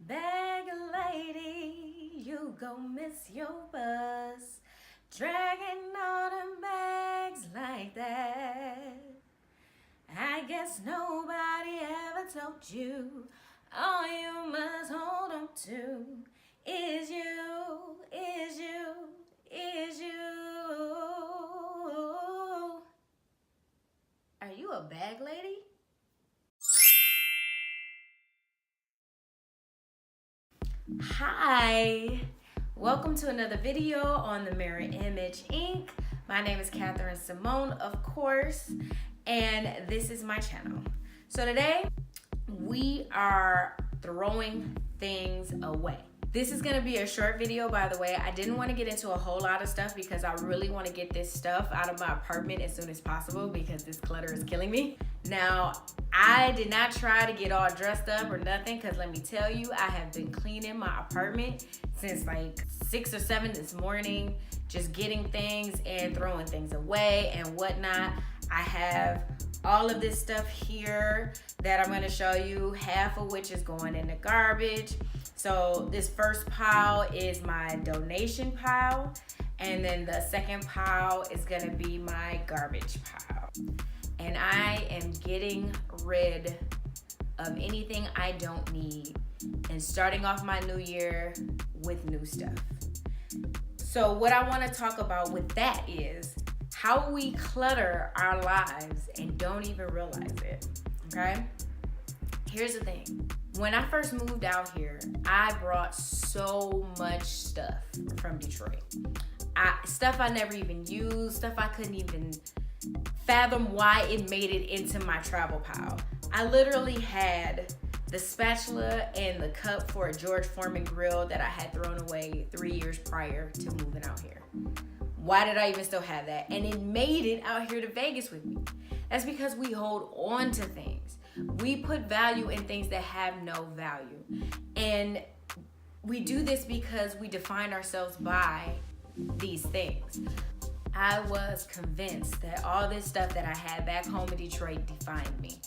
Bag lady, you gon' miss your bus, dragging all them bags like that. I guess nobody ever told you all you must hold on to is you, is you, is you. Are you a bag lady? Hi, welcome to another video on the Mirror Image Inc. My name is Catherine Simone, of course, and this is my channel. So today we are throwing things away. This is gonna be a short video, by the way. I didn't want to get into a whole lot of stuff because I really want to get this stuff out of my apartment as soon as possible because this clutter is killing me. Now, I did not try to get all dressed up or nothing because let me tell you, I have been cleaning my apartment since like 6 or 7 this morning, just getting things and throwing things away and whatnot. I have all of this stuff here that I'm going to show you, half of which is going in the garbage. So this first pile is my donation pile, and then the second pile is going to be my garbage pile. And I am getting rid of anything I don't need and starting off my new year with new stuff. So what I want to talk about with that is how we clutter our lives and don't even realize it, okay? Here's the thing. When I first moved out here, I brought so much stuff from Detroit. Stuff I never even used, stuff I couldn't even fathom why it made it into my travel pile. I literally had the spatula and the cup for a George Foreman grill that I had thrown away 3 years prior to moving out here. Why did I even still have that? And it made it out here to Vegas with me. That's because we hold on to things. We put value in things that have no value. And we do this because we define ourselves by these things. I was convinced that all this stuff that I had back home in Detroit defined me.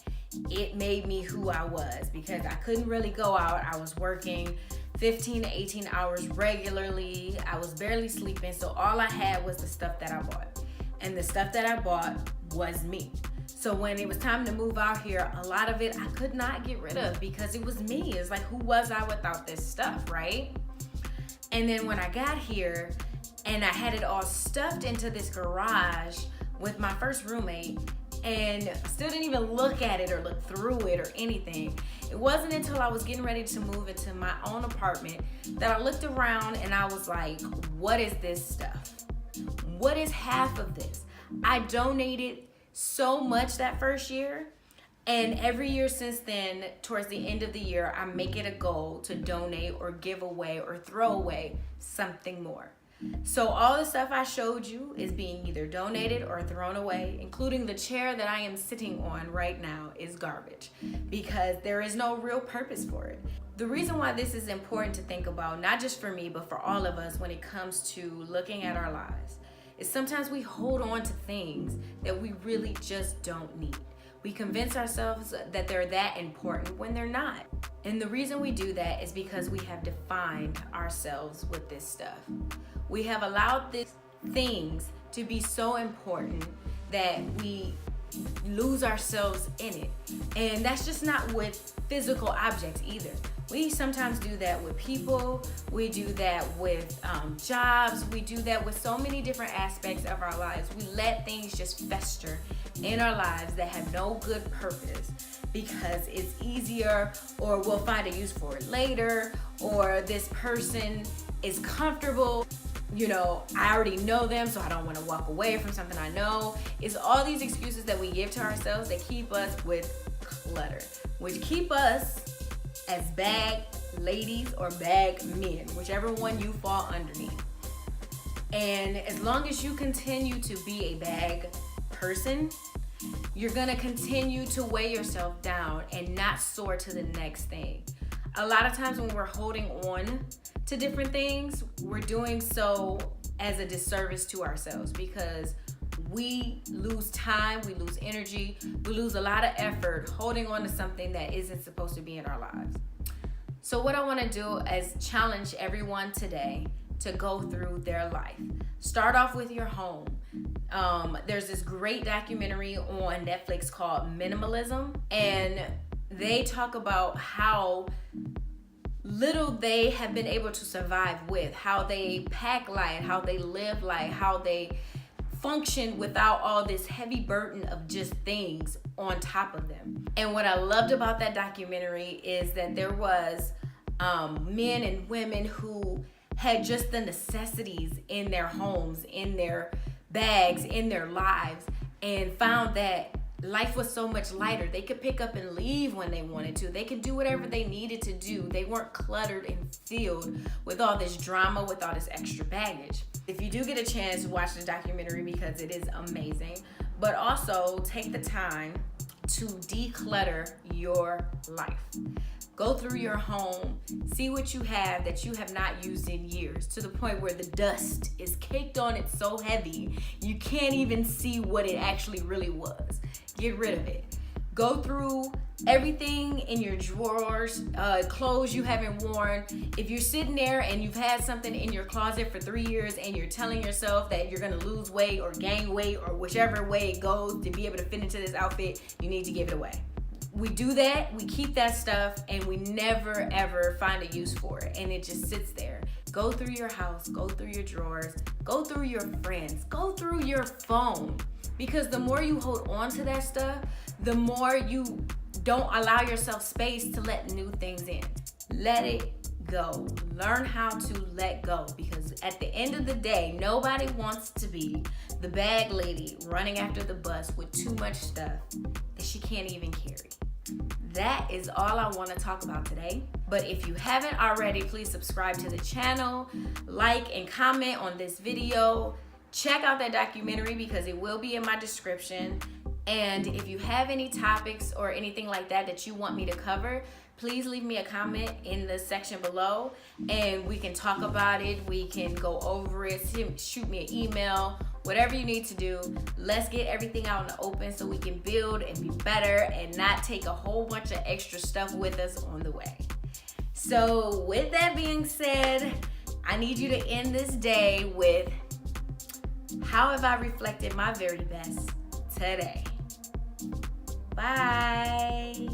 It made me who I was because I couldn't really go out. I was working 15 to 18 hours regularly. I was barely sleeping, so all I had was the stuff that I bought. And the stuff that I bought was me. So when it was time to move out here, a lot of it I could not get rid of because it was me. It's like, who was I without this stuff, right? And then when I got here and I had it all stuffed into this garage with my first roommate and still didn't even look at it or look through it or anything. It wasn't until I was getting ready to move into my own apartment that I looked around and I was like, what is this stuff? What is half of this? I donated so much that first year, and every year since then, towards the end of the year, I make it a goal to donate or give away or throw away something more. So all the stuff I showed you is being either donated or thrown away, including the chair that I am sitting on right now is garbage because there is no real purpose for it. The reason why this is important to think about, not just for me, but for all of us when it comes to looking at our lives, is sometimes we hold on to things that we really just don't need. We convince ourselves that they're that important when they're not. And the reason we do that is because we have defined ourselves with this stuff. We have allowed these things to be so important that we lose ourselves in it. And that's just not with physical objects either. We sometimes do that with people, we do that with jobs, we do that with so many different aspects of our lives. We let things just fester in our lives that have no good purpose because it's easier, or we'll find a use for it later, or this person is comfortable. You know, I already know them, so I don't want to walk away from something I know. It's all these excuses that we give to ourselves that keep us with clutter, which keep us as bag ladies or bag men, whichever one you fall underneath. And as long as you continue to be a bag person, you're gonna continue to weigh yourself down and not soar to the next thing. A lot of times when we're holding on to different things, we're doing so as a disservice to ourselves because we lose time, we lose energy, we lose a lot of effort holding on to something that isn't supposed to be in our lives. So what I want to do is challenge everyone today to go through their life. Start off with your home. There's this great documentary on Netflix called Minimalism, and they talk about how little they have been able to survive with, how they pack light, how they live light, how they function without all this heavy burden of just things on top of them. And what I loved about that documentary is that there was men and women who had just the necessities in their homes, in their bags, in their lives, and found that life was so much lighter. They could pick up and leave when they wanted to. They could do whatever they needed to do. They weren't cluttered and filled with all this drama, with all this extra baggage. If you do get a chance, watch the documentary because it is amazing. But also take the time to declutter your life. Go through your home, see what you have that you have not used in years, to the point where the dust is caked on it so heavy you can't even see what it actually really was. Get rid of it. Go through everything in your drawers, clothes you haven't worn. If you're sitting there and you've had something in your closet for 3 years and you're telling yourself that you're gonna lose weight or gain weight or whichever way it goes to be able to fit into this outfit, you need to give it away. We do that, we keep that stuff, and we never ever find a use for it, and it just sits there. Go through your house, go through your drawers, go through your friends, go through your phone, because the more you hold on to that stuff, the more you don't allow yourself space to let new things in. Let it go. Learn how to let go, because at the end of the day, nobody wants to be the bag lady running after the bus with too much stuff that she can't even carry. That is all I want to talk about today. But if you haven't already, please subscribe to the channel, like and comment on this video. Check out that documentary because it will be in my description. And if you have any topics or anything like that that you want me to cover, please leave me a comment in the section below and we can talk about it. We can go over it, shoot me an email, whatever you need to do. Let's get everything out in the open so we can build and be better and not take a whole bunch of extra stuff with us on the way. So with that being said, I need you to end this day with, how have I reflected my very best today? Bye.